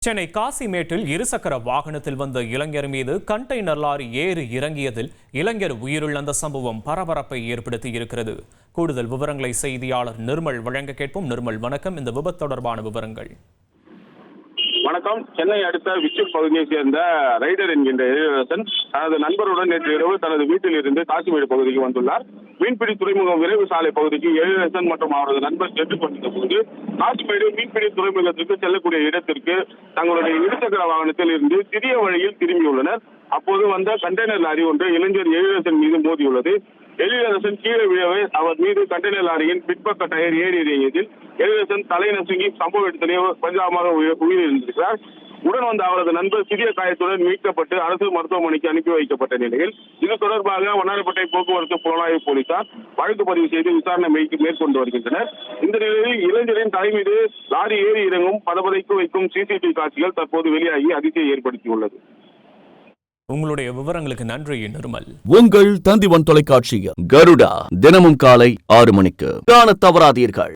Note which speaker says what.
Speaker 1: சென்னை காசிமேட்டில் இருசக்கர வாகனத்தில் வந்த இளைஞர் மீது கண்டெய்னர் லாரி ஏறி இறங்கியதில் இளைஞர் உயிரிழந்த சம்பவம் பரபரப்பை ஏற்படுத்தி இருக்கிறது. கூடுதல் விவரங்களை செய்தியாளர் நிர்மல் வழங்க கேட்போம். நிர்மல், வணக்கம். இந்த விபத்து தொடர்பான விவரங்கள்.
Speaker 2: வணக்கம். சென்னை அடுத்த விச்சூர் பகுதியைச் சேர்ந்த ரைடர் என்கின்ற எழிலரசன் தனது நண்பருடன் நேற்று இரவு தனது வீட்டில் இருந்து காசிமேடு பகுதிக்கு வந்துள்ளார். மீன்பிடி துறைமுகம் விரைவு சாலை பகுதிக்கு எழிலரசன் மற்றும் அவரது நண்பர் சென்று கொண்டிருந்த போது காசிமேடு மீன்பிடி துறைமுகத்திற்கு செல்லக்கூடிய இடத்திற்கு தங்களுடைய இருசக்கர வாகனத்தில் இருந்து சிறிய வழியில் திரும்பியுள்ளனர். அப்போது வந்த கண்டெய்னர் லாரி ஒன்று இளைஞர் எழிலரசன் மீது மோதியுள்ளது. எழிலரசன் கீழே விழவே அவர் மீது கண்டெய்னர் லாரியின் பின்பக்க டயர் ஏறி இறங்கியதில் எழிலரசன் தலை நசுங்கி சம்பவ இடத்திலேயே பரிதாபமாக உயிரிழந்திருக்கிறார். உடன் வந்த அவரது நண்பர் சிறிய காயத்துடன் மீட்கப்பட்டு அரசு மருத்துவமனைக்கு அனுப்பி வைக்கப்பட்ட நிலையில் இது தொடர்பாக வண்ணாரப்பேட்டை போக்குவரத்து புலனாய்வு போலீசார் வழக்கு பதிவு செய்து விசாரணை மேற்கொண்டு வருகின்றனர். இந்த நிலையில் இளைஞரின் தலை மீது லாரி ஏறி இறங்கும் பதபதைக்கு வைக்கும் சிசிடிவி காட்சிகள் தற்போது வெளியாகி அதிர்ச்சியை ஏற்படுத்தியுள்ளது.
Speaker 1: உங்களுடைய விவரங்களுக்கு நன்றி நிர்மல்.
Speaker 3: உங்கள் தந்திவன் தொலைக்காட்சியில் கருடா தினமும் காலை 6 மணிக்கு காண தவறாதீர்கள்.